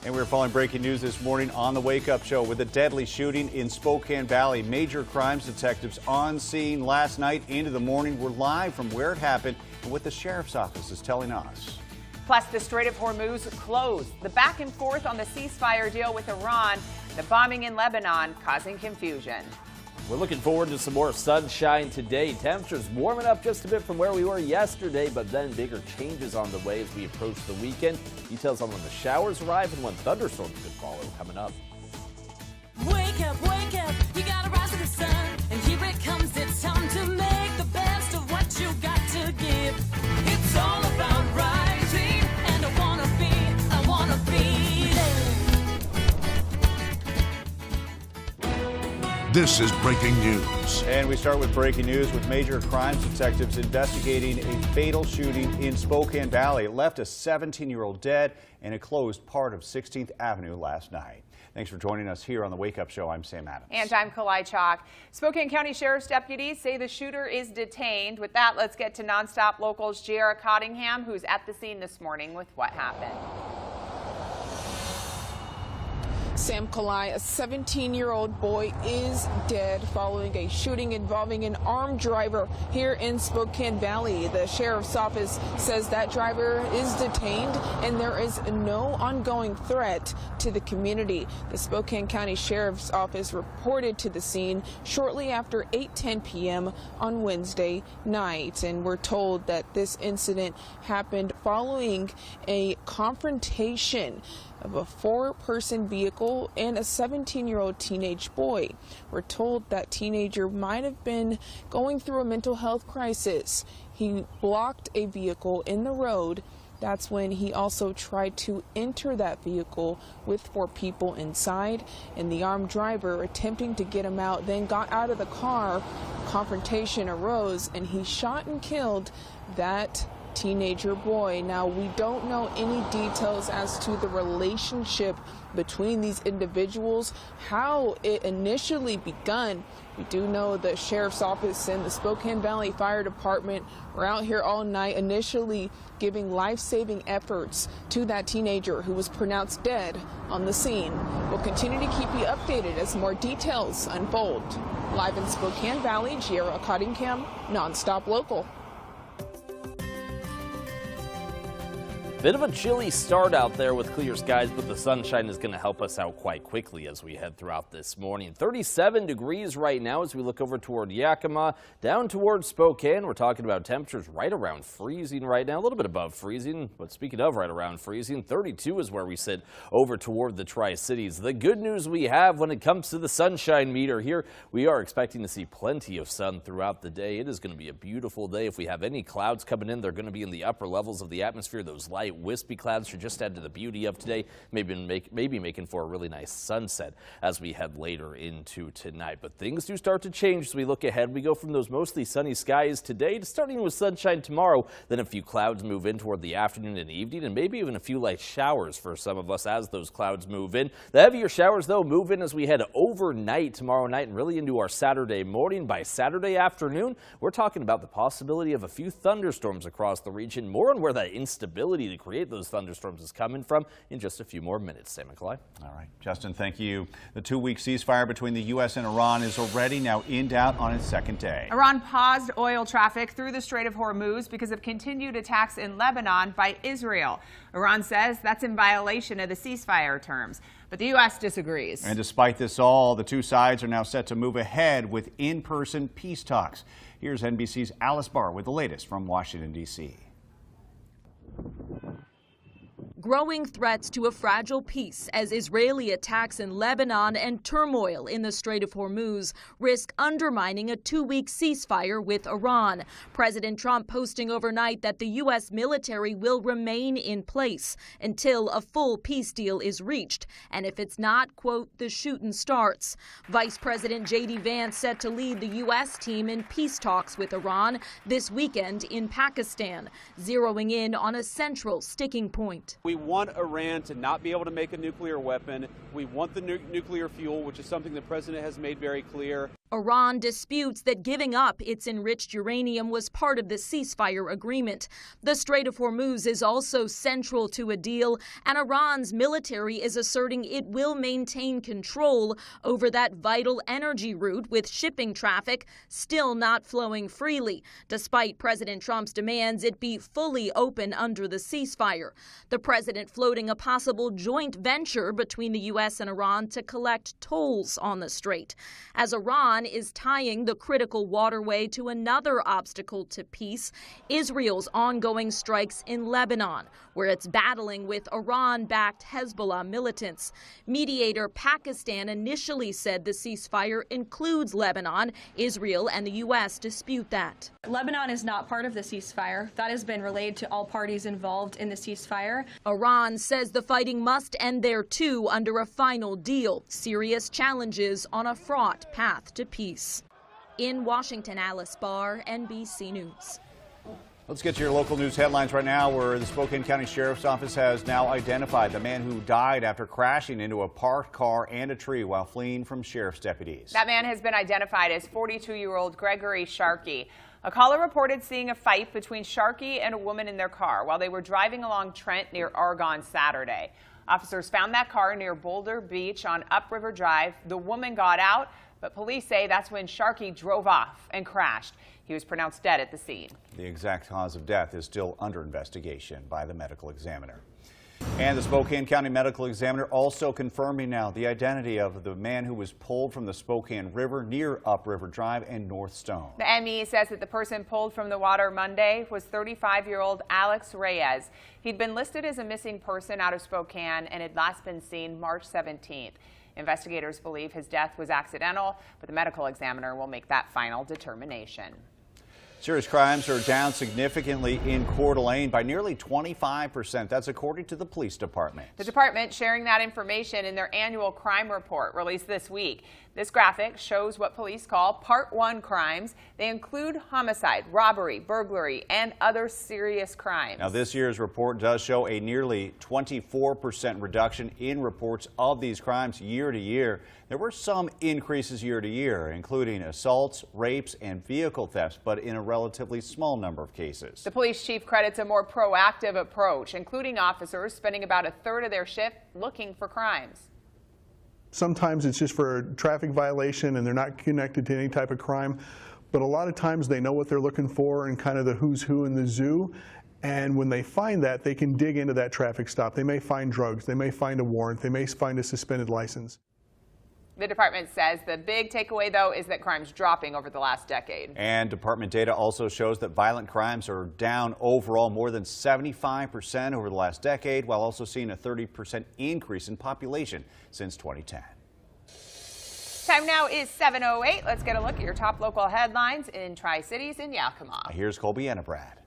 And we're following breaking news this morning on the Wake Up Show with a deadly shooting in Spokane Valley. Major crimes detectives on scene last night into the morning. We're live from where it happened and what the sheriff's office is telling us. Plus, the Strait of Hormuz closed. The back and forth on the ceasefire deal with Iran. The bombing in Lebanon causing confusion. We're looking forward to some more sunshine today. Temperatures warming up just a bit from where we were yesterday, but then bigger changes on the way as we approach the weekend. Details on when the showers arrive and when thunderstorms could follow coming up. Wake up, you gotta rise to the sun. And here it comes, it's time to make the best of what you got to give. It's all about rising, and I wanna be there. This is breaking news. And we start with breaking news with major crimes detectives investigating a fatal shooting in Spokane Valley. It left a 17-year-old dead and it closed part of 16th Avenue last night. Thanks for joining us here on the Wake Up Show. I'm Sam Adams. And I'm Kalai Chalk. Spokane County Sheriff's deputies say the shooter is detained. With that, let's get to NonStop Locals' Giara Cottingham, who's at the scene this morning with what happened. Sam Kalai, a 17-year-old boy, is dead following a shooting involving an armed driver here in Spokane Valley. The sheriff's office says that driver is detained and there is no ongoing threat to the community. The Spokane County Sheriff's Office reported to the scene shortly after 8:10 p.m. on Wednesday night, and we're told that this incident happened following a confrontation of a 4-person vehicle and a 17-year-old teenage boy. We're told that teenager might have been going through a mental health crisis. He blocked a vehicle in the road. That's when he also tried to enter that vehicle with 4 people inside, and the armed driver, attempting to get him out, then got out of the car. Confrontation arose and he shot and killed that teenager boy. Now, we don't know any details as to the relationship between these individuals, how it initially begun. We do know the sheriff's office and the Spokane Valley Fire Department were out here all night, initially giving life-saving efforts to that teenager who was pronounced dead on the scene. We'll continue to keep you updated as more details unfold. Live in Spokane Valley, Giara Cottingham, NonStop Local. Bit of a chilly start out there with clear skies, but the sunshine is going to help us out quite quickly as we head throughout this morning. 37 degrees right now as we look over toward Yakima, down towards Spokane. We're talking about temperatures right around freezing right now, a little bit above freezing. But speaking of right around freezing, 32 is where we sit over toward the Tri-Cities. The good news we have when it comes to the sunshine meter here, we are expecting to see plenty of sun throughout the day. It is going to be a beautiful day. If we have any clouds coming in, they're going to be in the upper levels of the atmosphere. Those light wispy clouds should just add to the beauty of today, maybe making for a really nice sunset as we head later into tonight. But things do start to change as we look ahead. We go from those mostly sunny skies today to starting with sunshine tomorrow, then a few clouds move in toward the afternoon and evening, and maybe even a few light showers for some of us as those clouds move in. The heavier showers, though, move in as we head overnight tomorrow night and really into our Saturday morning. By Saturday afternoon, we're talking about the possibility of a few thunderstorms across the region. More on where that instability to create those thunderstorms is coming from in just a few more minutes. Sam and Kalai. All right, Justin, thank you. The 2-week ceasefire between the U.S. and Iran is already now in doubt on its second day. Iran paused oil traffic through the Strait of Hormuz because of continued attacks in Lebanon by Israel. Iran says that's in violation of the ceasefire terms, but the U.S. disagrees. And despite this all, the two sides are now set to move ahead with in-person peace talks. Here's NBC's Alice Barr with the latest from Washington, D.C. Growing threats to a fragile peace as Israeli attacks in Lebanon and turmoil in the Strait of Hormuz risk undermining a 2-week ceasefire with Iran. President Trump posting overnight that the U.S. military will remain in place until a full peace deal is reached. And if it's not, quote, the shooting starts. Vice President J.D. Vance set to lead the U.S. team in peace talks with Iran this weekend in Pakistan, zeroing in on a central sticking point. We want Iran to not be able to make a nuclear weapon. We want the nuclear fuel, which is something the president has made very clear. Iran disputes that giving up its enriched uranium was part of the ceasefire agreement. The Strait of Hormuz is also central to a deal, and Iran's military is asserting it will maintain control over that vital energy route, with shipping traffic still not flowing freely, despite President Trump's demands it be fully open under the ceasefire. The president floating a possible joint venture between the U.S. and Iran to collect tolls on the strait, as Iran is tying the critical waterway to another obstacle to peace: Israel's ongoing strikes in Lebanon, where it's battling with Iran-backed Hezbollah militants. Mediator Pakistan initially said the ceasefire includes Lebanon. Israel and the U.S. dispute that. Lebanon is not part of the ceasefire. That has been relayed to all parties involved in the ceasefire. Iran says the fighting must end there too under a final deal. Serious challenges on a fraught path to peace. In Washington, Alice Barr, NBC News. Let's get to your local news headlines right now, where the Spokane County Sheriff's Office has now identified the man who died after crashing into a parked car and a tree while fleeing from sheriff's deputies. That man has been identified as 42-year-old Gregory Sharkey. A caller reported seeing a fight between Sharkey and a woman in their car while they were driving along Trent near Argonne Saturday. Officers found that car near Boulder Beach on Upriver Drive. The woman got out, but police say that's when Sharkey drove off and crashed. He was pronounced dead at the scene. The exact cause of death is still under investigation by the medical examiner. And the Spokane County Medical Examiner also confirming now the identity of the man who was pulled from the Spokane River near Upriver Drive and North Stone. The ME says that the person pulled from the water Monday was 35-year-old Alex Reyes. He'd been listed as a missing person out of Spokane and had last been seen March 17th. Investigators believe his death was accidental, but the medical examiner will make that final determination. Serious crimes are down significantly in Coeur d'Alene by nearly 25%. That's according to the police department. The department sharing that information in their annual crime report released this week. This graphic shows what police call Part 1 crimes. They include homicide, robbery, burglary, and other serious crimes. Now, this year's report does show a nearly 24% reduction in reports of these crimes year to year. There were some increases year to year, including assaults, rapes, and vehicle thefts, but in a relatively small number of cases. The police chief credits a more proactive approach, including officers spending about a third of their shift looking for crimes. Sometimes it's just for a traffic violation and they're not connected to any type of crime, but a lot of times they know what they're looking for and kind of the who's who in the zoo. And when they find that, they can dig into that traffic stop. They may find drugs, they may find a warrant, they may find a suspended license. The department says the big takeaway, though, is that crime's dropping over the last decade. And department data also shows that violent crimes are down overall more than 75% over the last decade, while also seeing a 30% increase in population since 2010. Time now is 7:08. Let's get a look at your top local headlines in Tri-Cities and Yakima. Here's Colby and Brad.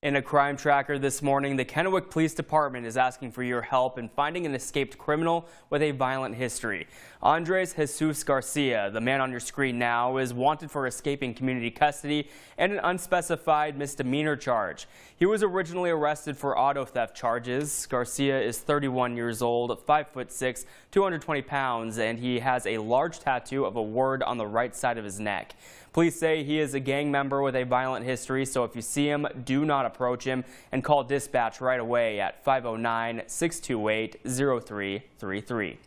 In a crime tracker this morning, the Kennewick Police Department is asking for your help in finding an escaped criminal with a violent history. Andres Jesus Garcia, the man on your screen now, is wanted for escaping community custody and an unspecified misdemeanor charge. He was originally arrested for auto theft charges. Garcia is 31 years old, 5'6", 220 pounds, and he has a large tattoo of a word on the right side of his neck. Police say he is a gang member with a violent history, so if you see him, do not approach him and call dispatch right away at 509-628-0333.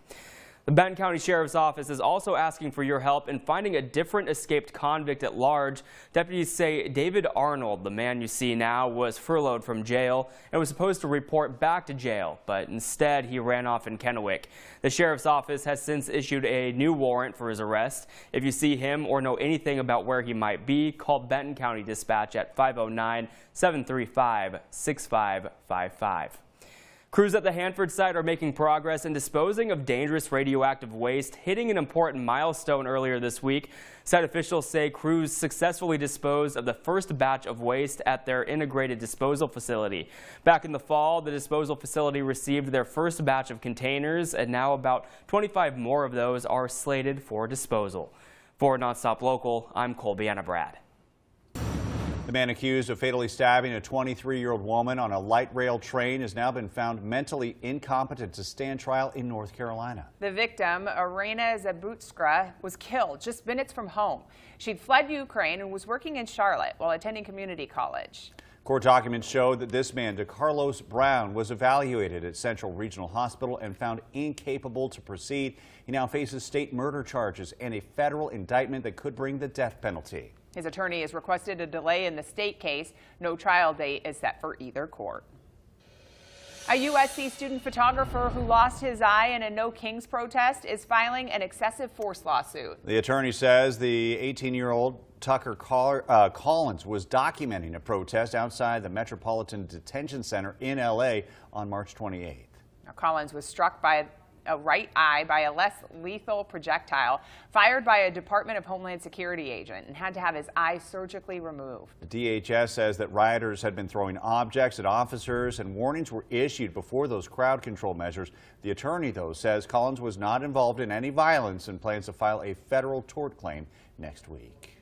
The Benton County Sheriff's Office is also asking for your help in finding a different escaped convict at large. Deputies say David Arnold, the man you see now, was furloughed from jail and was supposed to report back to jail, but instead he ran off in Kennewick. The Sheriff's Office has since issued a new warrant for his arrest. If you see him or know anything about where he might be, call Benton County Dispatch at 509-735-6555. Crews at the Hanford site are making progress in disposing of dangerous radioactive waste, hitting an important milestone earlier this week. Site officials say crews successfully disposed of the first batch of waste at their integrated disposal facility. Back in the fall, the disposal facility received their first batch of containers, and now about 25 more of those are slated for disposal. For NonStop Local, I'm Colby Brad. The man accused of fatally stabbing a 23-year-old woman on a light rail train has now been found mentally incompetent to stand trial in North Carolina. The victim, Irina Zabutskra, was killed just minutes from home. She'd fled Ukraine and was working in Charlotte while attending community college. Court documents show that this man, DeCarlos Brown, was evaluated at Central Regional Hospital and found incapable to proceed. He now faces state murder charges and a federal indictment that could bring the death penalty. His attorney has requested a delay in the state case. No trial date is set for either court. A USC student photographer who lost his eye in a No Kings protest is filing an excessive force lawsuit. The attorney says the 18-year-old Tucker Collins was documenting a protest outside the Metropolitan Detention Center in L.A. on March 28th. Now, Collins was struck by a right eye by a less lethal projectile fired by a Department of Homeland Security agent and had to have his eye surgically removed. The DHS says that rioters had been throwing objects at officers and warnings were issued before those crowd control measures. The attorney, though, says Collins was not involved in any violence and plans to file a federal tort claim next week.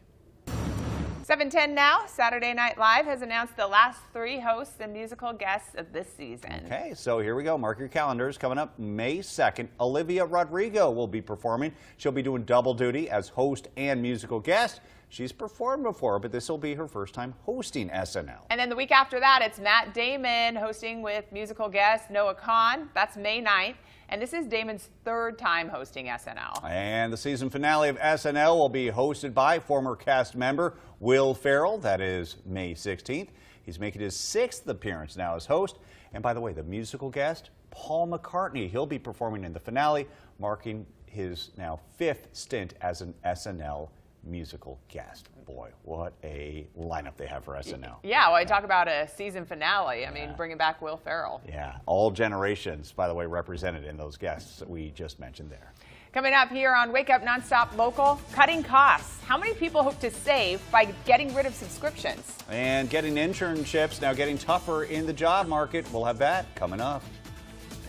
7:10 now. Saturday Night Live has announced the last 3 hosts and musical guests of this season. Okay, so here we go. Mark your calendars. Coming up May 2nd, Olivia Rodrigo will be performing. She'll be doing double duty as host and musical guest. She's performed before, but this will be her first time hosting SNL. And then the week after that, it's Matt Damon hosting with musical guest Noah Kahan. That's May 9th. And this is Damon's 3rd time hosting SNL. And the season finale of SNL will be hosted by former cast member Will Ferrell. That is May 16th. He's making his 6th appearance now as host. And by the way, the musical guest, Paul McCartney. He'll be performing in the finale, marking his now 5th stint as an SNL musical guest. Boy, what a lineup they have for SNL. Yeah, well, I talk about a season finale. I mean, bringing back Will Ferrell. Yeah, all generations, by the way, represented in those guests that we just mentioned there. Coming up here on Wake Up Nonstop Local, cutting costs. How many people hope to save by getting rid of subscriptions? And getting internships now getting tougher in the job market. We'll have that coming up.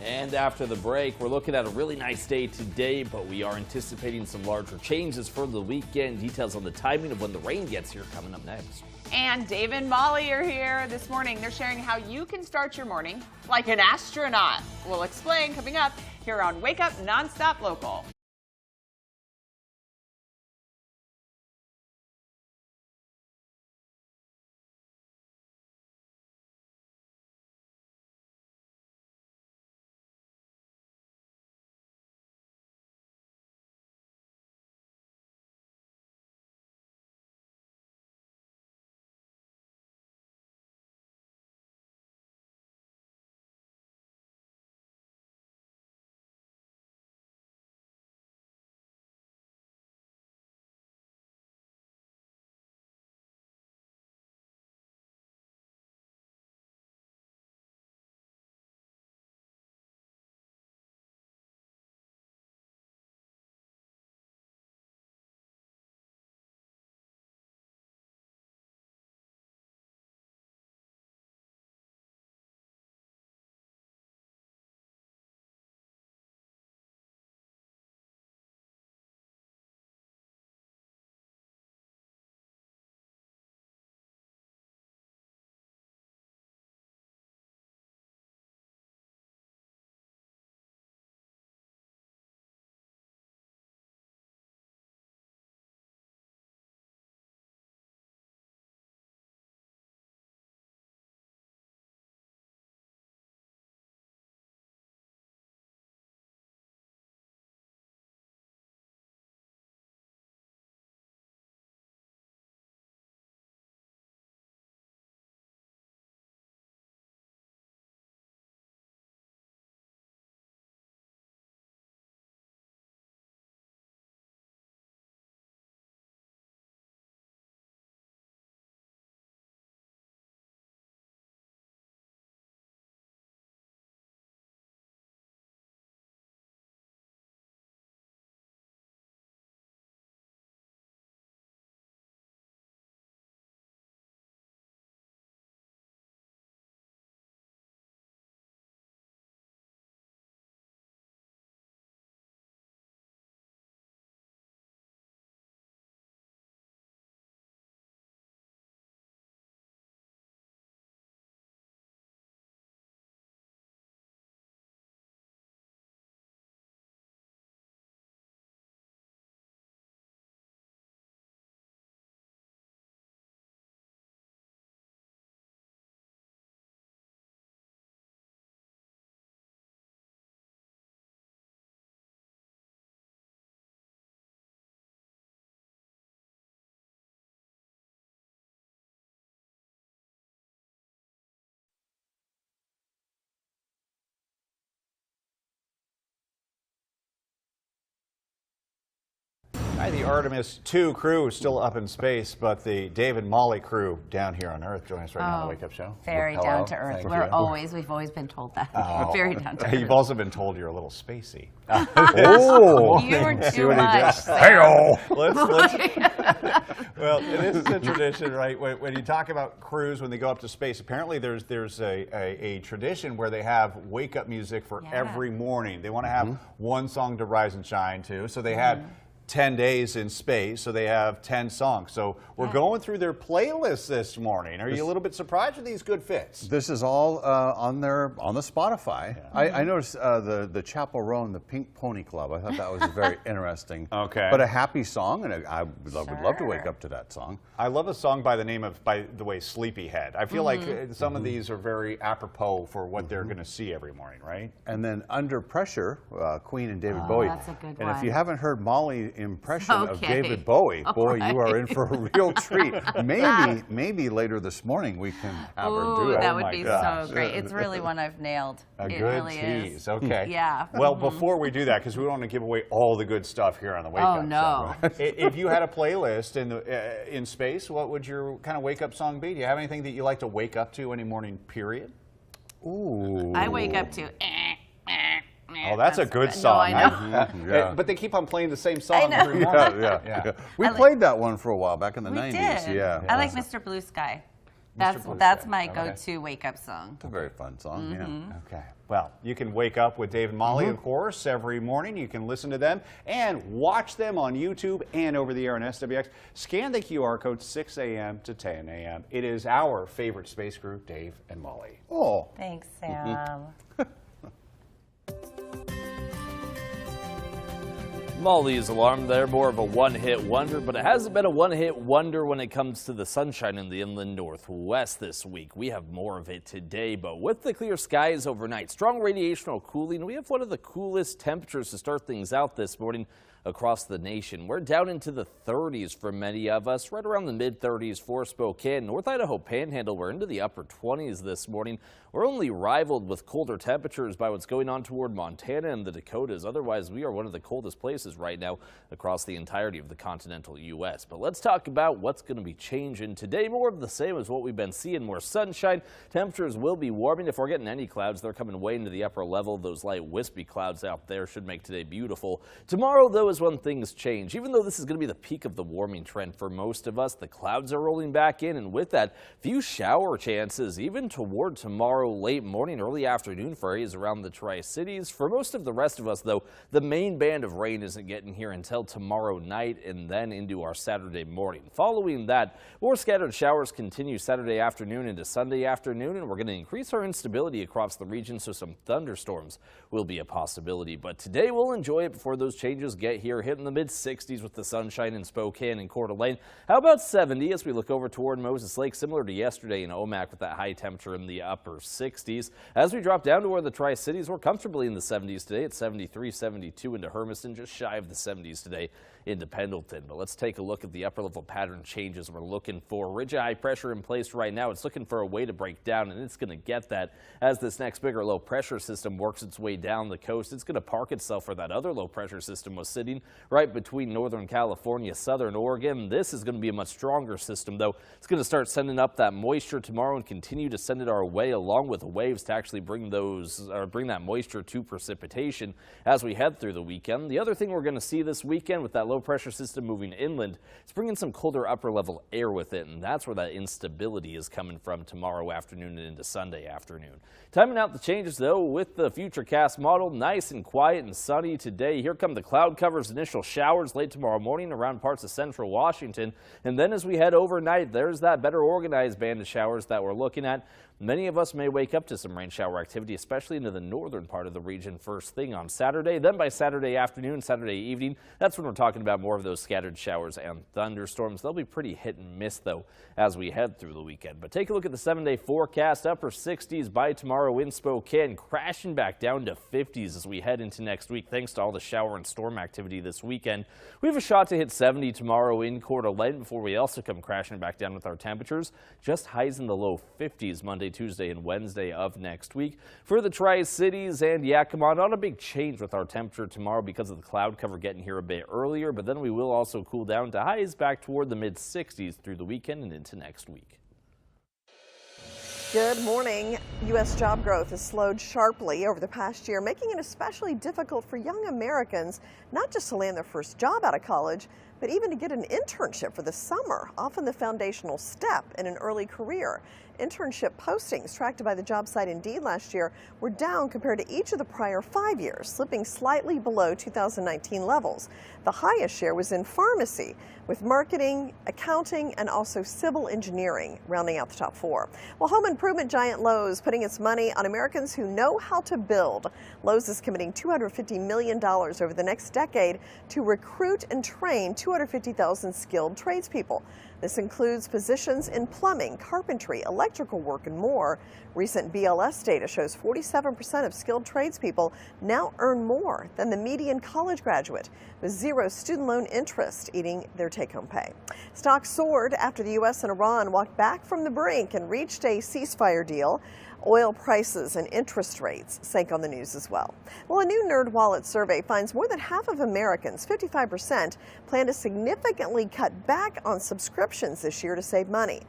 And after the break, we're looking at a really nice day today, but we are anticipating some larger changes for the weekend. Details on the timing of when the rain gets here coming up next. And Dave and Molly are here this morning. They're sharing how you can start your morning like an astronaut. We'll explain coming up here on Wake Up Nonstop Local. Hi, the Artemis 2 crew is still up in space, but the Dave and Molly crew down here on Earth join us right now on the Wake Up Show. Very Hello. down to earth. Thank We've always been told that. We're very down to earth. You've also been told you're a little spacey. Oh, you were too much. Hey-oh. Well, this is a tradition, right? When you talk about crews, when they go up to space, apparently there's a tradition where they have wake-up music for every morning. They want to have one song to rise and shine to, so they had 10 days in space, so they have 10 songs. So we're going through their playlist this morning. Are you a little bit surprised with these good fits? This is all on the Spotify. Yeah. I noticed the Chapel Roan, the Pink Pony Club. I thought that was very interesting. Okay. But a happy song, and I would love to wake up to that song. I love a song by the way, Sleepyhead. I feel like some of these are very apropos for what they're going to see every morning, right? And then Under Pressure, Queen and David Bowie. That's a good and one. if you haven't heard Molly's impression of David Bowie, boy, you are in for a real treat. Maybe later this morning we can have her do it. That would be so great. It's really one I've nailed. A it good really tease. Is. Okay. Yeah. Well, before we do that, because we don't want to give away all the good stuff here on the Wake Up. Oh no. So, if you had a playlist in space, what would your kind of wake up song be? Do you have anything that you like to wake up to any morning? Period. Ooh. I wake up to. Oh, that's a good song. No, I know. Yeah. But they keep on playing the same song every morning. Yeah. We played that one for a while back in the 90s. Did. Yeah. I like Mr. Blue Sky. That's my go-to wake-up song. It's a very fun song. Yeah. Okay. Well, you can wake up with Dave and Molly, of course, every morning. You can listen to them and watch them on YouTube and over the air on SWX. Scan the QR code 6 a.m. to 10 a.m. It is our favorite space group, Dave and Molly. Oh. Thanks, Sam. Molly's alarm there, more of a one-hit wonder, but it hasn't been a one-hit wonder when it comes to the sunshine in the inland northwest this week. We have more of it today, but with the clear skies overnight, strong radiational cooling, we have one of the coolest temperatures to start things out this morning across the nation. We're down into the 30s for many of us, right around the mid-30s for Spokane. North Idaho Panhandle, we're into the upper 20s this morning. We're only rivaled with colder temperatures by what's going on toward Montana and the Dakotas. Otherwise, we are one of the coldest places right now across the entirety of the continental U.S. But let's talk about what's going to be changing today. More of the same as what we've been seeing. More sunshine. Temperatures will be warming. If we're getting any clouds, they're coming way into the upper level. Those light wispy clouds out there should make today beautiful. Tomorrow, though, is when things change. Even though this is going to be the peak of the warming trend for most of us, the clouds are rolling back in, and with that, few shower chances even toward tomorrow late morning, early afternoon for areas around the Tri-Cities. For most of the rest of us, though, the main band of rain isn't getting here until tomorrow night and then into our Saturday morning. Following that, more scattered showers continue Saturday afternoon into Sunday afternoon, and we're going to increase our instability across the region, so some thunderstorms will be a possibility. But today we'll enjoy it before those changes get here, hitting the mid-60s with the sunshine in Spokane and Coeur d'Alene. How about 70 as we look over toward Moses Lake, similar to yesterday in Omak with that high temperature in the upper 60s. As we drop down to where the Tri-Cities, we're comfortably in the 70s today at 73, 72 into Hermiston, just shy of the 70s today into Pendleton. But let's take a look at the upper level pattern changes we're looking for. Ridge of high pressure in place right now. It's looking for a way to break down, and it's going to get that as this next bigger low pressure system works its way down the coast. It's going to park itself where that other low pressure system was sitting, right between Northern California, Southern Oregon. This is going to be a much stronger system, though. It's going to start sending up that moisture tomorrow and continue to send it our way along with the waves to actually bring that moisture to precipitation as we head through the weekend. The other thing we're going to see this weekend with that low pressure system moving inland, it's bringing some colder upper level air with it, and that's where that instability is coming from tomorrow afternoon and into Sunday afternoon. Timing out the changes, though, with the Futurecast model, nice and quiet and sunny today. Here come the cloud covers, initial showers late tomorrow morning around parts of central Washington, and then as we head overnight, there's that better organized band of showers that we're looking at. Many of us may wake up to some rain shower activity, especially into the northern part of the region first thing on Saturday. Then by Saturday afternoon, Saturday evening, that's when we're talking about more of those scattered showers and thunderstorms. They'll be pretty hit and miss, though, as we head through the weekend. But take a look at the 7-day forecast. Upper 60s by tomorrow in Spokane, crashing back down to 50s as we head into next week, thanks to all the shower and storm activity this weekend. We have a shot to hit 70 tomorrow in Coeur d'Alene before we also come crashing back down with our temperatures. Just highs in the low 50s Monday Monday, Tuesday, and Wednesday of next week. For the Tri-Cities and Yakima, not a big change with our temperature tomorrow because of the cloud cover getting here a bit earlier, but then we will also cool down to highs back toward the mid-60s through the weekend and into next week. Good morning. U.S. job growth has slowed sharply over the past year, making it especially difficult for young Americans not just to land their first job out of college, but even to get an internship for the summer, often the foundational step in an early career. Internship postings tracked by the job site Indeed last year were down compared to each of the prior 5 years, slipping slightly below 2019 levels. The highest share was in pharmacy, with marketing, accounting, and also civil engineering rounding out the top 4. Well, home improvement giant Lowe's putting its money on Americans who know how to build. Lowe's is committing $250 million over the next decade to recruit and train 250,000 skilled tradespeople. This includes positions in plumbing, carpentry, electrical work, and more. Recent BLS data shows 47% of skilled tradespeople now earn more than the median college graduate, with zero student loan interest eating their take-home pay. Stocks soared after the U.S. and Iran walked back from the brink and reached a ceasefire deal. Oil prices and interest rates sank on the news as well. Well, a new NerdWallet survey finds more than half of Americans, 55%, plan to significantly cut back on subscriptions this year to save money.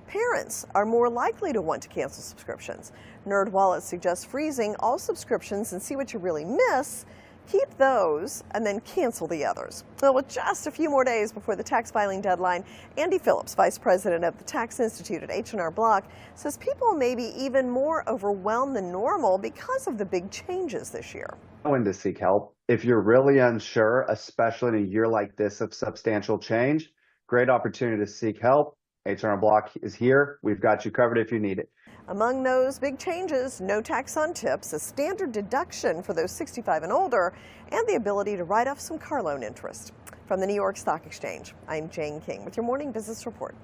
Parents are more likely to want to cancel subscriptions. NerdWallet suggests freezing all subscriptions and see what you really miss. Keep those and then cancel the others. Well, with just a few more days before the tax filing deadline, Andy Phillips, Vice President of the Tax Institute at H&R Block, says people may be even more overwhelmed than normal because of the big changes this year. When to seek help. If you're really unsure, especially in a year like this of substantial change, great opportunity to seek help. H&R Block is here. We've got you covered if you need it. Among those big changes, no tax on tips, a standard deduction for those 65 and older, and the ability to write off some car loan interest. From the New York Stock Exchange, I'm Jane King with your morning business report.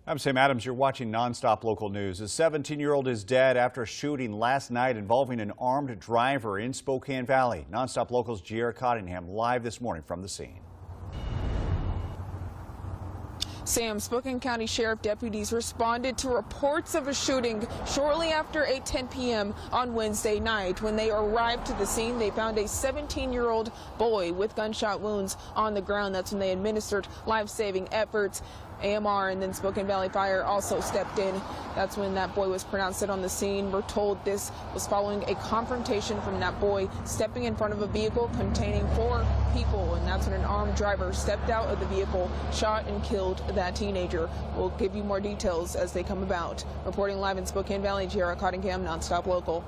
I'm Sam Adams. You're watching NonStop Local News. A 17-year-old is dead after a shooting last night involving an armed driver in Spokane Valley. NonStop Local's J.R. Cottingham live this morning from the scene. Sam, Spokane County Sheriff deputies responded to reports of a shooting shortly after 8:10 p.m. on Wednesday night. When they arrived to the scene, they found a 17-year-old boy with gunshot wounds on the ground. That's when they administered life-saving efforts. AMR and then Spokane Valley Fire also stepped in. That's when that boy was pronounced dead on the scene. We're told this was following a confrontation from that boy stepping in front of a vehicle containing 4 people, and that's when an armed driver stepped out of the vehicle, shot and killed that teenager. We'll give you more details as they come about. Reporting live in Spokane Valley, J.R. Cottingham, NonStop Local.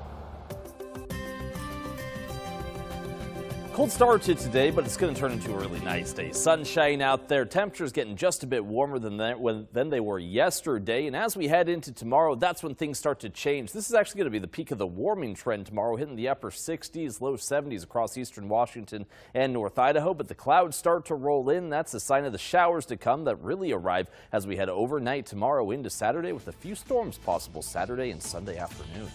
Cold start to today, but it's going to turn into a really nice day. Sunshine out there. Temperatures getting just a bit warmer than they were yesterday. And as we head into tomorrow, that's when things start to change. This is actually going to be the peak of the warming trend tomorrow, hitting the upper 60s, low 70s across eastern Washington and North Idaho. But the clouds start to roll in. That's a sign of the showers to come that really arrive as we head overnight tomorrow into Saturday, with a few storms possible Saturday and Sunday afternoon.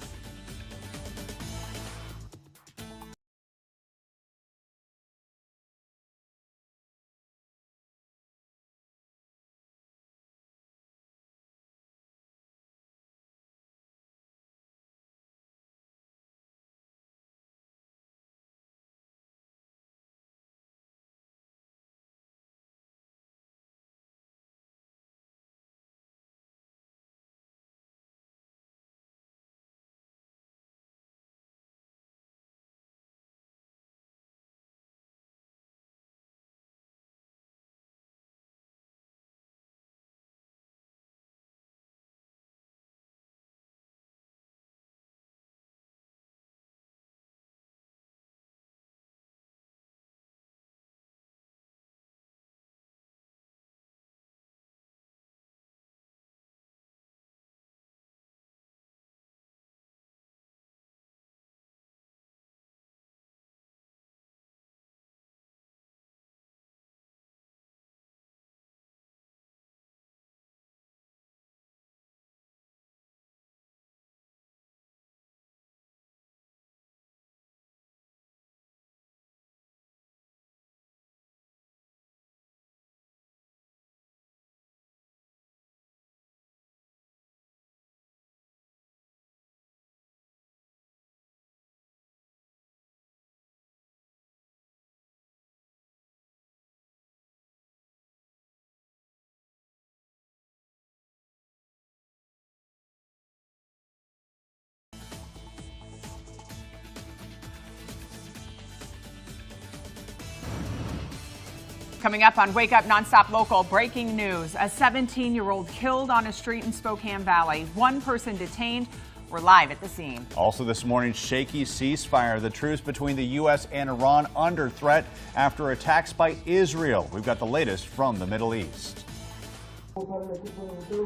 Coming up on Wake Up NonStop Local, breaking news. A 17-year-old killed on a street in Spokane Valley. 1 person detained. We're live at the scene. Also this morning, shaky ceasefire. The truce between the U.S. and Iran under threat after attacks by Israel. We've got the latest from the Middle East.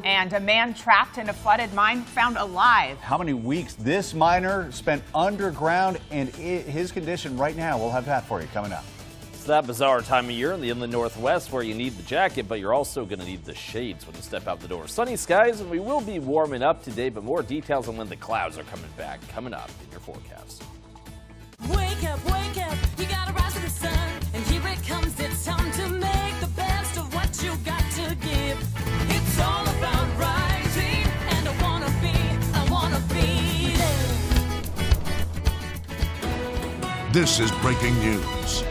And a man trapped in a flooded mine found alive. How many weeks this miner spent underground and his condition right now. We'll have that for you coming up. It's that bizarre time of year in the inland Northwest where you need the jacket, but you're also going to need the shades when you step out the door. Sunny skies, and we will be warming up today, but more details on when the clouds are coming back coming up in your forecast. Wake up, you gotta rise to the sun, and here it comes, it's time to make the best of what you got to give. It's all about rising, and I wanna be there. This is breaking news.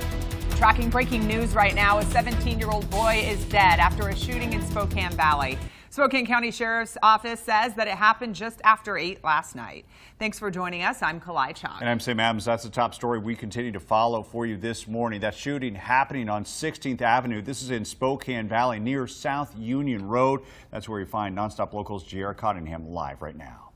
Tracking breaking news right now, a 17-year-old boy is dead after a shooting in Spokane Valley. Spokane County Sheriff's Office says that it happened just after 8 last night. Thanks for joining us. I'm Kalai Chong. And I'm Sam Adams. That's the top story we continue to follow for you this morning. That shooting happening on 16th Avenue. This is in Spokane Valley near South Union Road. That's where you find NonStop Local's J.R. Cottingham live right now.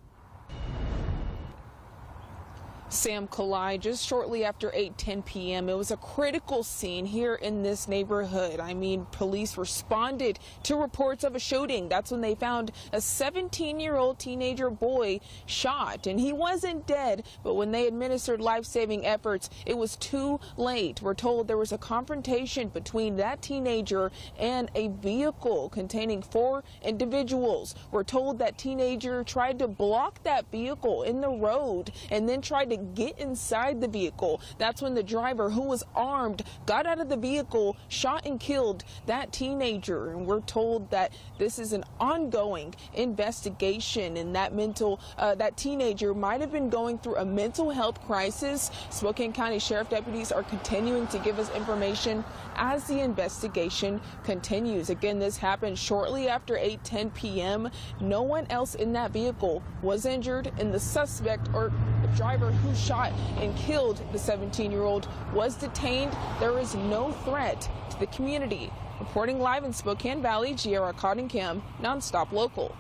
Sam Kalai, just shortly after 8:10 p.m. It was a critical scene here in this neighborhood. I mean, police responded to reports of a shooting. That's when they found a 17-year-old teenager boy shot, and he wasn't dead, but when they administered life-saving efforts, it was too late. We're told there was a confrontation between that teenager and a vehicle containing 4 individuals. We're told that teenager tried to block that vehicle in the road and then tried to get inside the vehicle. That's when the driver, who was armed, got out of the vehicle, shot and killed that teenager. And we're told that this is an ongoing investigation, and that teenager might have been going through a mental health crisis. Spokane County Sheriff deputies are continuing to give us information as the investigation continues. Again, this happened shortly after 8:10 p.m. No one else in that vehicle was injured, and the suspect, or the driver who shot and killed the 17-year-old, was detained. There is no threat to the community. Reporting live in Spokane Valley, Giera Cottingham, NonStop Local.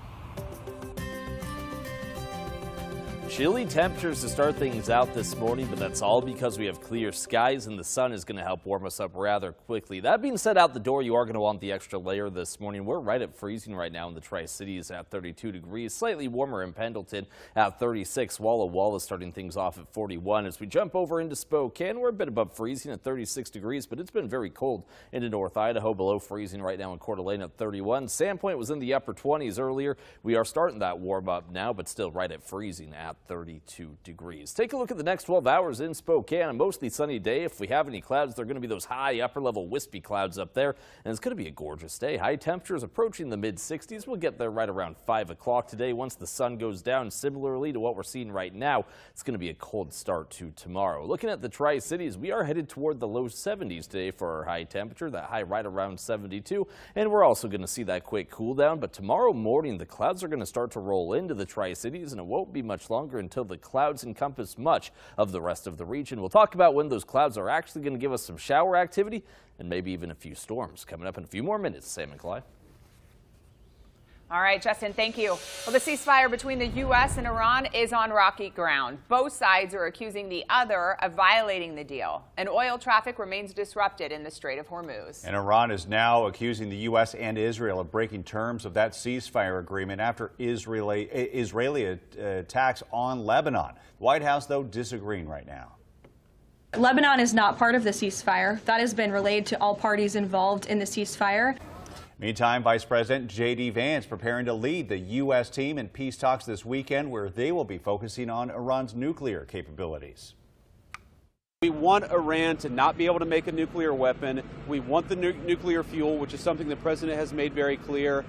Chilly temperatures to start things out this morning, but that's all because we have clear skies and the sun is going to help warm us up rather quickly. That being said, out the door, you are going to want the extra layer this morning. We're right at freezing right now in the Tri-Cities at 32 degrees, slightly warmer in Pendleton at 36. Walla Walla starting things off at 41. As we jump over into Spokane, we're a bit above freezing at 36 degrees, but it's been very cold into North Idaho, below freezing right now in Coeur d'Alene at 31. Sandpoint was in the upper 20s earlier. We are starting that warm up now, but still right at freezing at 32 degrees. Take a look at the next 12 hours in Spokane. A mostly sunny day. If we have any clouds, they're going to be those high upper level wispy clouds up there, and it's going to be a gorgeous day. High temperatures approaching the mid 60s. We'll get there right around 5 o'clock today once the sun goes down. Similarly to what we're seeing right now, it's going to be a cold start to tomorrow. Looking at the Tri-Cities, we are headed toward the low 70s today for our high temperature, that high right around 72, and we're also going to see that quick cool down. But tomorrow morning, the clouds are going to start to roll into the Tri-Cities, and it won't be much longer until the clouds encompass much of the rest of the region. We'll talk about when those clouds are actually going to give us some shower activity and maybe even a few storms coming up in a few more minutes. Sam and Clyde. All right, Justin, thank you. Well, the ceasefire between the U.S. and Iran is on rocky ground. Both sides are accusing the other of violating the deal, and oil traffic remains disrupted in the Strait of Hormuz. And Iran is now accusing the U.S. and Israel of breaking terms of that ceasefire agreement after Israeli attacks on Lebanon. The White House, though, disagreeing right now. Lebanon is not part of the ceasefire. That has been relayed to all parties involved in the ceasefire. Meantime, Vice President J.D. Vance preparing to lead the U.S. team in peace talks this weekend, where they will be focusing on Iran's nuclear capabilities. We want Iran to not be able to make a nuclear weapon. We want the nuclear fuel, which is something the president has made very clear.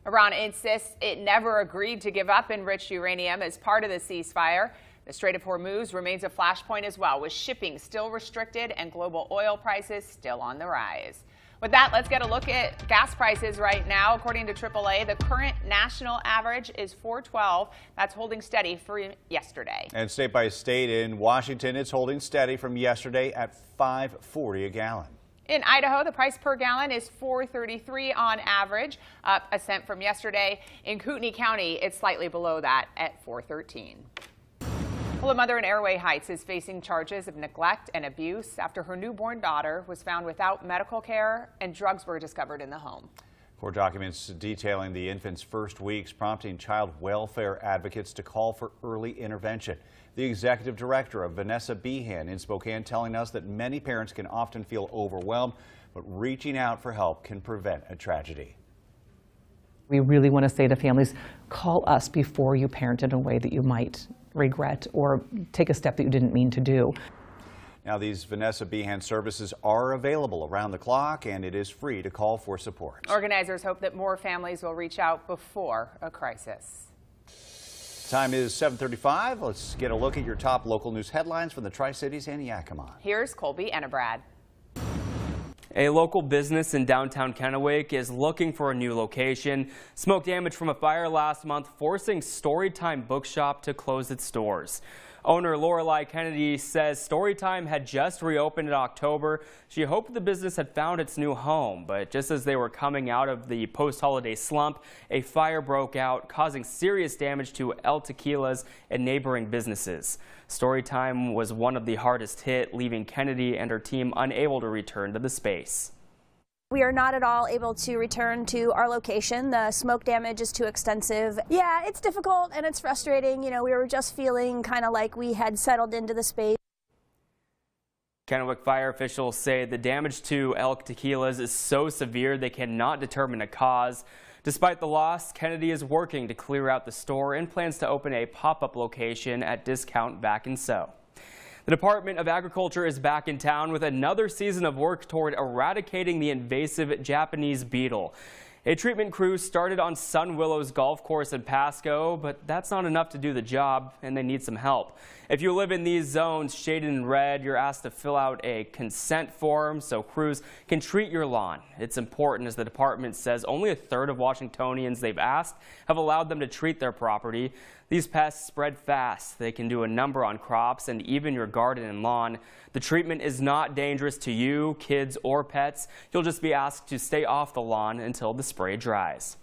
Iran insists it never agreed to give up enriched uranium as part of the ceasefire. The Strait of Hormuz remains a flashpoint as well, with shipping still restricted and global oil prices still on the rise. With that, let's get a look at gas prices right now. According to AAA, the current national average is $4.12. That's holding steady for yesterday. And state by state, in Washington, it's holding steady from yesterday at $5.40 a gallon. In Idaho, the price per gallon is $4.33 on average, up a cent from yesterday. In Kootenai County, it's slightly below that at $4.13. Well, a mother in Airway Heights is facing charges of neglect and abuse after her newborn daughter was found without medical care and drugs were discovered in the home. Court documents detailing the infant's first weeks, prompting child welfare advocates to call for early intervention. The executive director of Vanessa Behan in Spokane telling us that many parents can often feel overwhelmed, but reaching out for help can prevent a tragedy. We really want to say to families, call us before you parent in a way that you might regret or take a step that you didn't mean to do. Now, these Vanessa Behan services are available around the clock, and it is free to call for support. Organizers hope that more families will reach out before a crisis. Time is 7:35. Let's get a look at your top local news headlines from the Tri-Cities and Yakima. Here's Colby and Brad. A local business in downtown Kennewick is looking for a new location. Smoke damage from a fire last month forcing Storytime Bookshop to close its doors. Owner Lorelei Kennedy says Storytime had just reopened in October. She hoped the business had found its new home, but just as they were coming out of the post-holiday slump, a fire broke out, causing serious damage to El Tequila's and neighboring businesses. Storytime was one of the hardest hit, leaving Kennedy and her team unable to return to the space. We are not at all able to return to our location. The smoke damage is too extensive. Yeah, it's difficult and it's frustrating. You know, we were just feeling kind of like we had settled into the space. Kennewick fire officials say the damage to El Tequila's is so severe they cannot determine a cause. Despite the loss, Kennedy is working to clear out the store and plans to open a pop-up location at Discount Back and So. The Department of Agriculture is back in town with another season of work toward eradicating the invasive Japanese beetle. A treatment crew started on Sun Willows Golf Course in Pasco, but that's not enough to do the job, and they need some help. If you live in these zones shaded in red, you're asked to fill out a consent form so crews can treat your lawn. It's important, as the department says only a third of Washingtonians they've asked have allowed them to treat their property. These pests spread fast. They can do a number on crops and even your garden and lawn. The treatment is not dangerous to you, kids, or pets. You'll just be asked to stay off the lawn until the spray dries.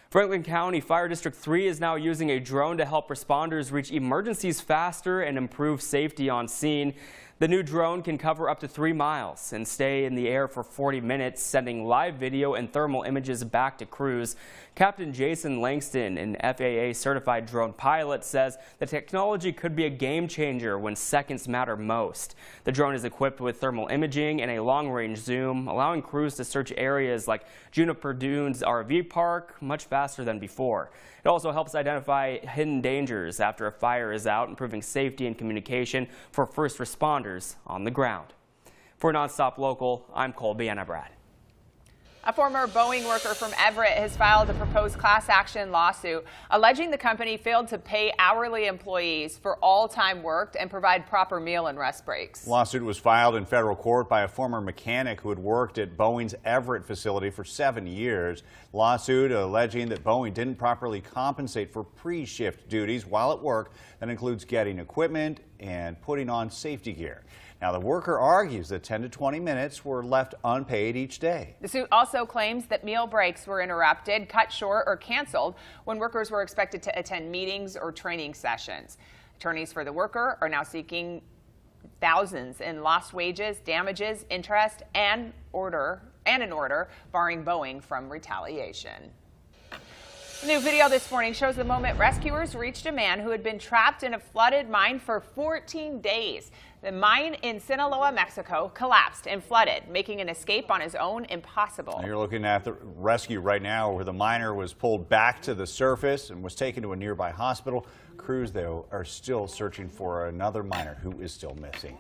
Franklin County Fire District 3 is now using a drone to help responders reach emergencies faster and improve safety on scene. The new drone can cover up to 3 miles and stay in the air for 40 minutes, sending live video and thermal images back to crews. Captain Jason Langston, an FAA-certified drone pilot, says the technology could be a game changer when seconds matter most. The drone is equipped with thermal imaging and a long-range zoom, allowing crews to search areas like Juniper Dunes RV Park much faster than before. It also helps identify hidden dangers after a fire is out, improving safety and communication for first responders on the ground. For NonStop Local, I'm Colby Brad. A former Boeing worker from Everett has filed a proposed class action lawsuit alleging the company failed to pay hourly employees for all time worked and provide proper meal and rest breaks. The lawsuit was filed in federal court by a former mechanic who had worked at Boeing's Everett facility for 7 years. Lawsuit alleging that Boeing didn't properly compensate for pre-shift duties while at work. That includes getting equipment and putting on safety gear. Now, the worker argues that 10 to 20 minutes were left unpaid each day. The suit also claims that meal breaks were interrupted, cut short, or canceled when workers were expected to attend meetings or training sessions. Attorneys for the worker are now seeking thousands in lost wages, damages, interest, and an order barring Boeing from retaliation. A new video this morning shows the moment rescuers reached a man who had been trapped in a flooded mine for 14 days. The mine in Sinaloa, Mexico collapsed and flooded, making an escape on his own impossible. You're looking at the rescue right now where the miner was pulled back to the surface and was taken to a nearby hospital. Crews, though, are still searching for another miner who is still missing.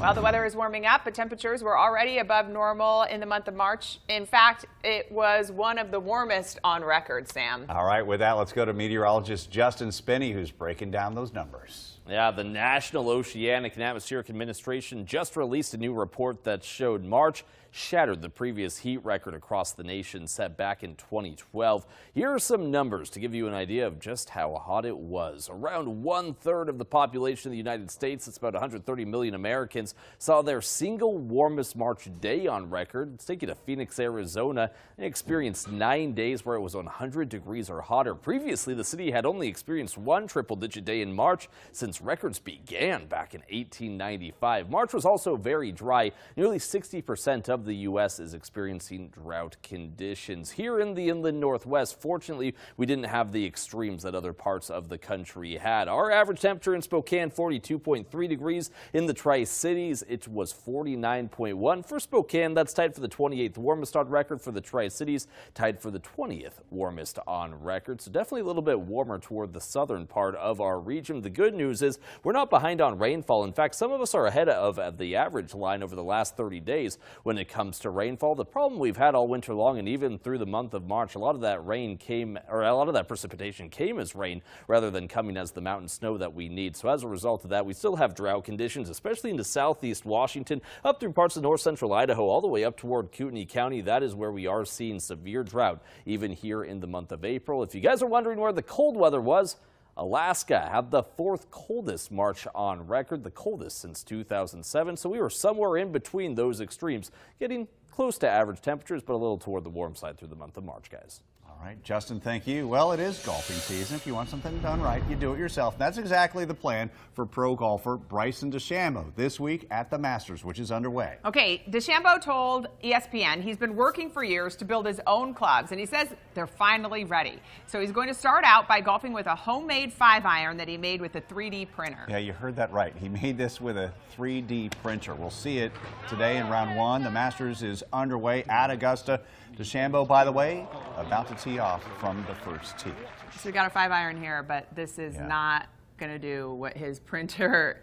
Well, the weather is warming up, but temperatures were already above normal in the month of March. In fact, it was one of the warmest on record, Sam. All right, with that, let's go to meteorologist Justin Spinney, who's breaking down those numbers. Yeah, the National Oceanic and Atmospheric Administration just released a new report that showed March shattered the previous heat record across the nation set back in 2012. Here are some numbers to give you an idea of just how hot it was. Around 1/3 of the population of the United States, that's about 130 million Americans, saw their single warmest March day on record. Let's take you to Phoenix, Arizona, and experienced 9 days where it was 100 degrees or hotter. Previously, the city had only experienced one triple-digit day in March since records began back in 1895. March was also very dry. Nearly 60% of the U.S. is experiencing drought conditions. Here in the inland Northwest, fortunately, we didn't have the extremes that other parts of the country had. Our average temperature in Spokane, 42.3 degrees. In the Tri-Cities, it was 49.1. For Spokane, that's tied for the 28th warmest on record. For the Tri-Cities, tied for the 20th warmest on record. So definitely a little bit warmer toward the southern part of our region. The good news is we're not behind on rainfall. In fact, some of us are ahead of the average line over the last 30 days when it comes to rainfall. The problem we've had all winter long and even through the month of March, a lot of that rain came, or a lot of that precipitation came as rain rather than coming as the mountain snow that we need. So as a result of that, we still have drought conditions, especially into southeast Washington, up through parts of north central Idaho, all the way up toward Kootenai County. That is where we are seeing severe drought, even here in the month of April. If you guys are wondering where the cold weather was, Alaska had the 4th coldest March on record, the coldest since 2007. So we were somewhere in between those extremes, getting close to average temperatures, but a little toward the warm side through the month of March, guys. All right, Justin, thank you. Well, it is golfing season. If you want something done right, you do it yourself. That's exactly the plan for pro golfer Bryson DeChambeau this week at the Masters, which is underway. Okay, DeChambeau told ESPN he's been working for years to build his own clubs, and he says they're finally ready. So he's going to start out by golfing with a homemade 5-iron that he made with a 3D printer. Yeah, you heard that right. He made this with a 3D printer. We'll see it today in round 1. The Masters is underway at Augusta. DeChambeau, by the way, about to tee off from the first tee. So we got a 5-iron here, but this is not going to do what his printed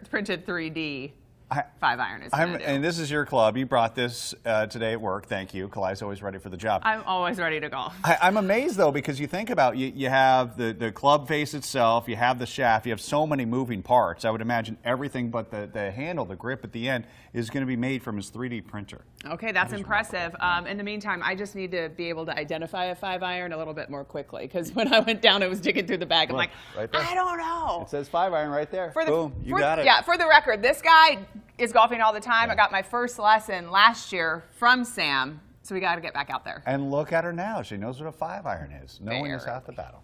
3D 5-iron is going to do. And this is your club. You brought this today at work. Thank you. Kali's always ready for the job. I'm always ready to golf. I'm amazed, though, because you think about you have the club face itself, you have the shaft, you have so many moving parts. I would imagine everything but the handle, the grip at the end, is going to be made from his 3D printer. Okay, that's impressive. In the meantime, I just need to be able to identify a 5-iron a little bit more quickly, because when I went down, I was digging through the bag. I'm like, right there. I don't know. It says 5-iron right there. Boom, you got it. Yeah, for the record, this guy is golfing all the time. I got my first lesson last year from Sam, so we got to get back out there. And look at her now. She knows what a 5-iron is. No one is half the battle.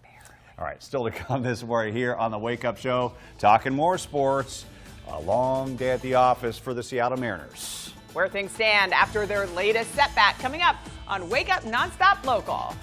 All right, still to come this morning here on the Wake Up Show, talking more sports. A long day at the office for the Seattle Mariners. Where things stand after their latest setback, coming up on Wake Up NonStop Local.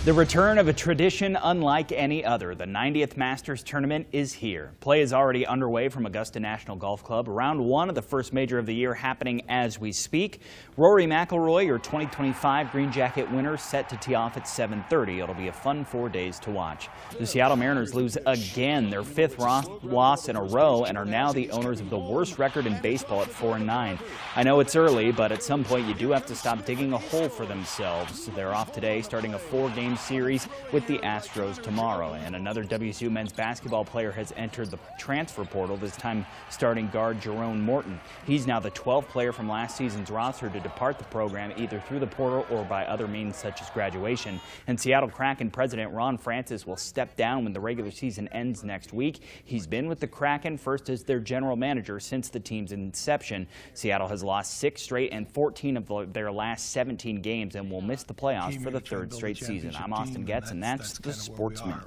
The return of a tradition unlike any other. The 90th Masters Tournament is here. Play is already underway from Augusta National Golf Club. Round one of the first major of the year happening as we speak. Rory McIlroy, your 2025 Green Jacket winner, set to tee off at 7:30. It'll be a fun 4 days to watch. The Seattle Mariners lose again, their fifth loss in a row, and are now the owners of the worst record in baseball at 4-9. I know it's early, but at some point you do have to stop digging a hole for themselves. They're off today, starting a 4-game series with the Astros tomorrow. And another WSU men's basketball player has entered the transfer portal, this time starting guard Jerome Morton. He's now the 12th player from last season's roster to depart the program, either through the portal or by other means such as graduation. And Seattle Kraken president Ron Francis will step down when the regular season ends next week. He's been with the Kraken first as their general manager since the team's inception. Seattle has lost 6 straight and 14 of their last 17 games and will miss the playoffs for the 3rd straight season. I'm Austin Getz, and that's the Sportsman.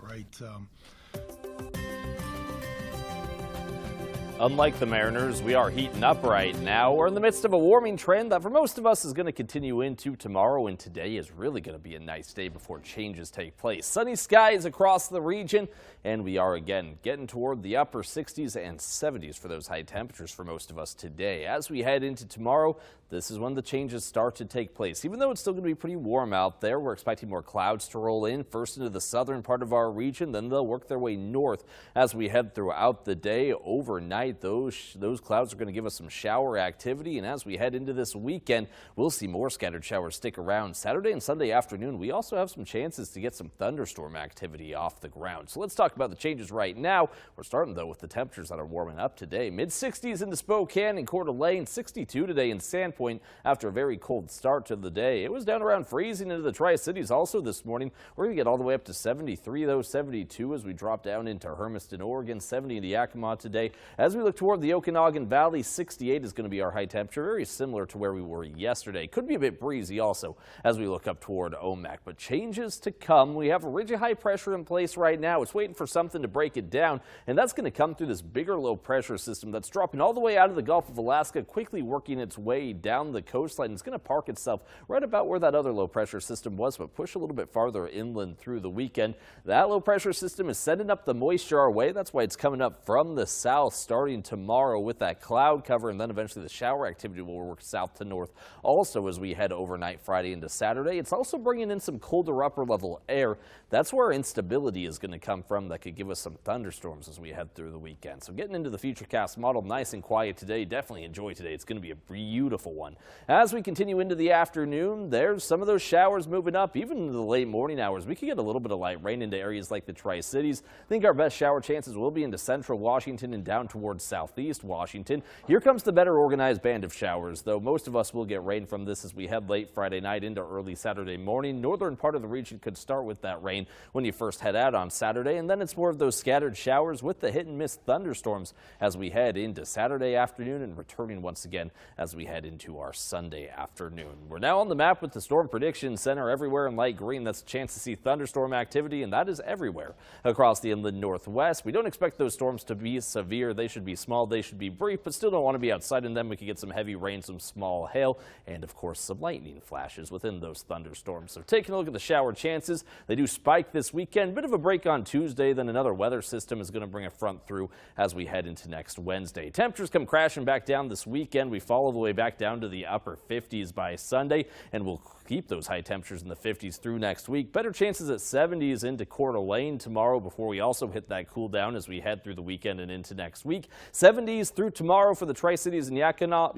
Unlike the Mariners, we are heating up right now. We're in the midst of a warming trend that for most of us is going to continue into tomorrow, and today is really going to be a nice day before changes take place. Sunny skies across the region, and we are again getting toward the upper 60s and 70s for those high temperatures for most of us today. As we head into tomorrow, this is when the changes start to take place. Even though it's still going to be pretty warm out there, we're expecting more clouds to roll in, first into the southern part of our region, then they'll work their way north as we head throughout the day. Overnight, those clouds are going to give us some shower activity, and as we head into this weekend, we'll see more scattered showers stick around. Saturday and Sunday afternoon, we also have some chances to get some thunderstorm activity off the ground. So let's talk about the changes right now. We're starting, though, with the temperatures that are warming up today. Mid-60s into Spokane and Coeur d'Alene, 62 today in Sandpoint after a very cold start to the day. It was down around freezing into the Tri-Cities also this morning. We're going to get all the way up to 73, though, 72 as we drop down into Hermiston, Oregon, 70 into Yakima today. As we look toward the Okanagan Valley, 68 is going to be our high temperature, very similar to where we were yesterday. Could be a bit breezy also as we look up toward Omak, but changes to come. We have a ridge of high pressure in place right now. It's waiting for something to break it down, and that's going to come through this bigger low pressure system that's dropping all the way out of the Gulf of Alaska, quickly working its way down the coastline. It's going to park itself right about where that other low pressure system was, but push a little bit farther inland through the weekend. That low pressure system is sending up the moisture our way. That's why it's coming up from the south starting tomorrow with that cloud cover, and then eventually the shower activity will work south to north. Also, as we head overnight Friday into Saturday, it's also bringing in some colder upper level air. That's where instability is going to come from. That could give us some thunderstorms as we head through the weekend. So getting into the Futurecast model, nice and quiet today. Definitely enjoy today. It's going to be a beautiful one. As we continue into the afternoon, there's some of those showers moving up. Even in the late morning hours, we could get a little bit of light rain into areas like the Tri-Cities. I think our best shower chances will be into central Washington and down towards southeast Washington. Here comes the better organized band of showers, though most of us will get rain from this as we head late Friday night into early Saturday morning. Northern part of the region could start with that rain when you first head out on Saturday, and then it's more of those scattered showers with the hit and miss thunderstorms as we head into Saturday afternoon and returning once again as we head into our Sunday afternoon. We're now on the map with the Storm Prediction Center everywhere in light green. That's a chance to see thunderstorm activity, and that is everywhere across the inland northwest. We don't expect those storms to be severe. They should be small, they should be brief, but still don't want to be outside in them. We could get some heavy rain, some small hail, and of course some lightning flashes within those thunderstorms. So taking a look at the shower chances, they do spike this weekend. Bit of a break on Tuesday, then another weather system is going to bring a front through as we head into next Wednesday. Temperatures come crashing back down this weekend. We fall all the way back down to the upper 50s by Sunday, and we'll keep those high temperatures in the 50s through next week. Better chances at 70s into Coeur d'Alene tomorrow before we also hit that cool down as we head through the weekend and into next week. 70s through tomorrow for the Tri-Cities and Yakima.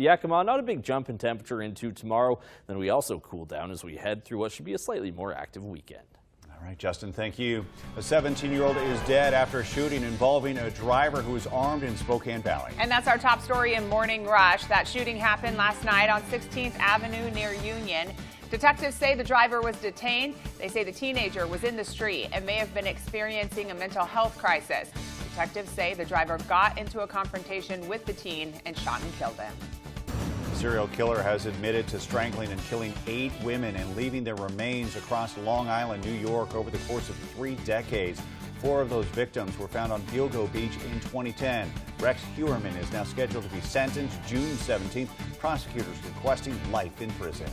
Not a big jump in temperature into tomorrow. Then we also cool down as we head through what should be a slightly more active weekend. All right, Justin, thank you. A 17-year-old is dead after a shooting involving a driver who was armed in Spokane Valley. And that's our top story in Morning Rush. That shooting happened last night on 16th Avenue near Union. Detectives say the driver was detained. They say the teenager was in the street and may have been experiencing a mental health crisis. Detectives say the driver got into a confrontation with the teen and shot and killed him. The serial killer has admitted to strangling and killing 8 women and leaving their remains across Long Island, New York over the course of 3 decades. 4 of those victims were found on Gilgo Beach in 2010. Rex Hewerman is now scheduled to be sentenced June 17th. Prosecutors requesting life in prison.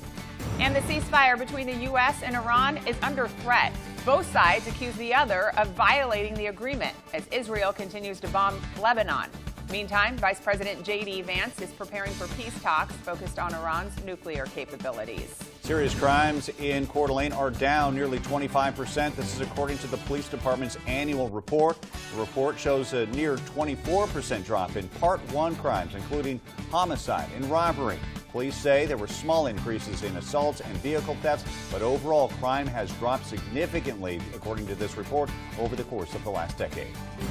And the ceasefire between the U.S. and Iran is under threat. Both sides accuse the other of violating the agreement as Israel continues to bomb Lebanon. Meantime, Vice President J.D. Vance is preparing for peace talks focused on Iran's nuclear capabilities. Serious crimes in Coeur d'Alene are down nearly 25%. This is according to the police department's annual report. The report shows a near 24% drop in Part 1 crimes, including homicide and robbery. Police say there were small increases in assaults and vehicle thefts, but overall crime has dropped significantly, according to this report, over the course of the last decade.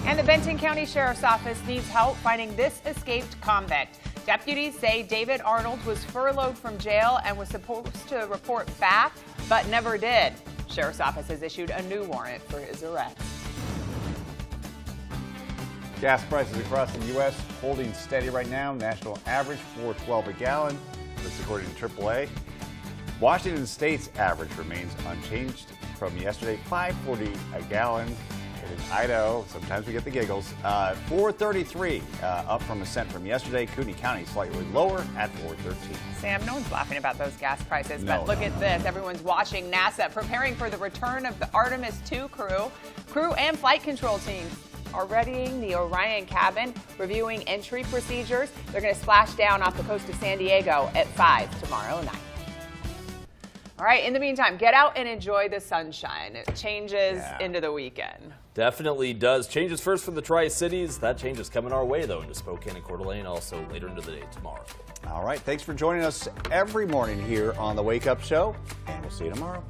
And the Benton County Sheriff's Office needs help finding this escaped convict. Deputies say David Arnold was furloughed from jail and was supposed to report back, but never did. Sheriff's Office has issued a new warrant for his arrest. Gas prices across the U.S. holding steady right now. National average $4.12 a gallon. This according to AAA. Washington State's average remains unchanged from yesterday, $5.40 a gallon. In Idaho, sometimes we get the giggles, $4.33, up from a cent from yesterday. Cooney County slightly lower at $4.13. Sam, no one's laughing about those gas prices, No, but look at this. Everyone's watching NASA preparing for the return of the Artemis II crew. Crew and flight control teams are readying the Orion cabin, reviewing entry procedures. They're going to splash down off the coast of San Diego at 5 tomorrow night. All right, in the meantime, get out and enjoy the sunshine. It changes into the weekend. Definitely does. Changes first for the Tri-Cities. That change is coming our way, though, into Spokane and Coeur d'Alene, also later into the day tomorrow. All right, thanks for joining us every morning here on The Wake Up Show, and we'll see you tomorrow.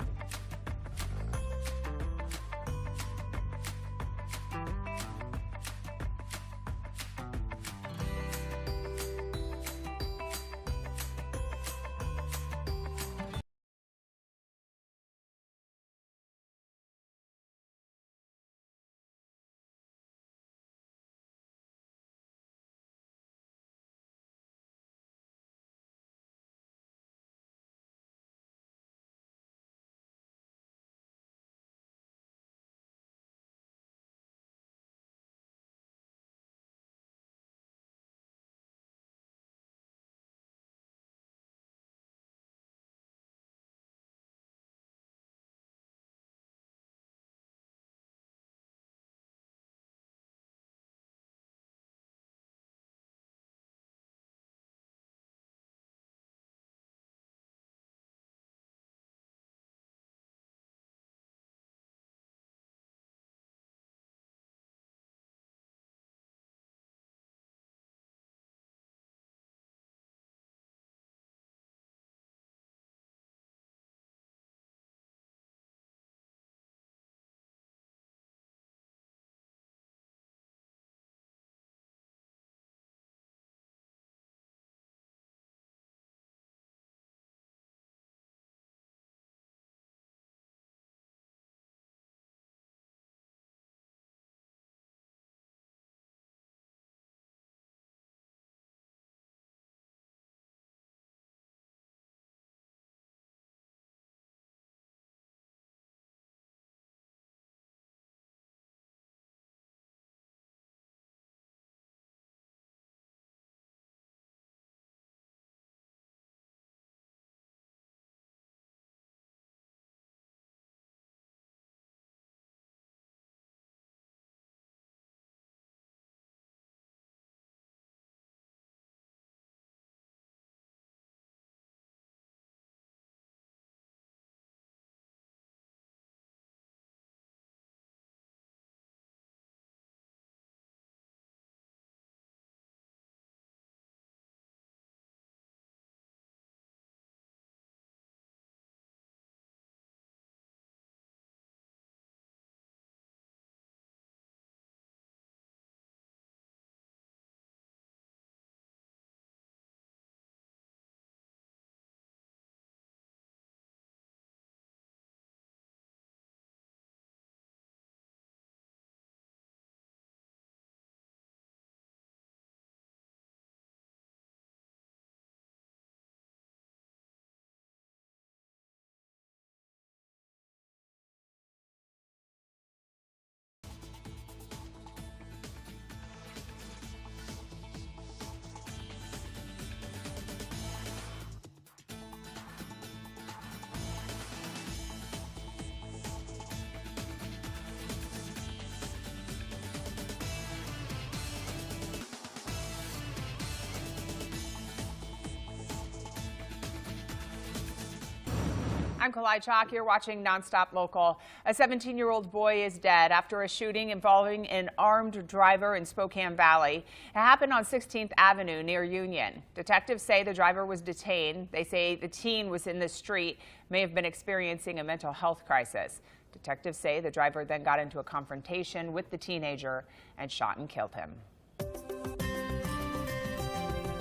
I'm Kalai Chalk. You're watching NonStop Local. A 17-year-old boy is dead after a shooting involving an armed driver in Spokane Valley. It happened on 16th Avenue near Union. Detectives say the driver was detained. They say the teen was in the street, may have been experiencing a mental health crisis. Detectives say the driver then got into a confrontation with the teenager and shot and killed him.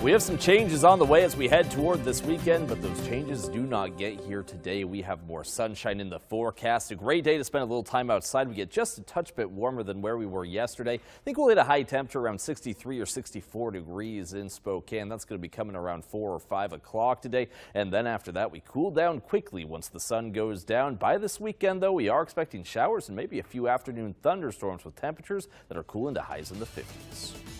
We have some changes on the way as we head toward this weekend, but those changes do not get here today. We have more sunshine in the forecast. A great day to spend a little time outside. We get just a touch bit warmer than where we were yesterday. I think we'll hit a high temperature around 63 or 64 degrees in Spokane. That's going to be coming around 4 or 5 o'clock today. And then after that, we cool down quickly once the sun goes down. By this weekend, though, we are expecting showers and maybe a few afternoon thunderstorms with temperatures that are cooling to highs in the 50s.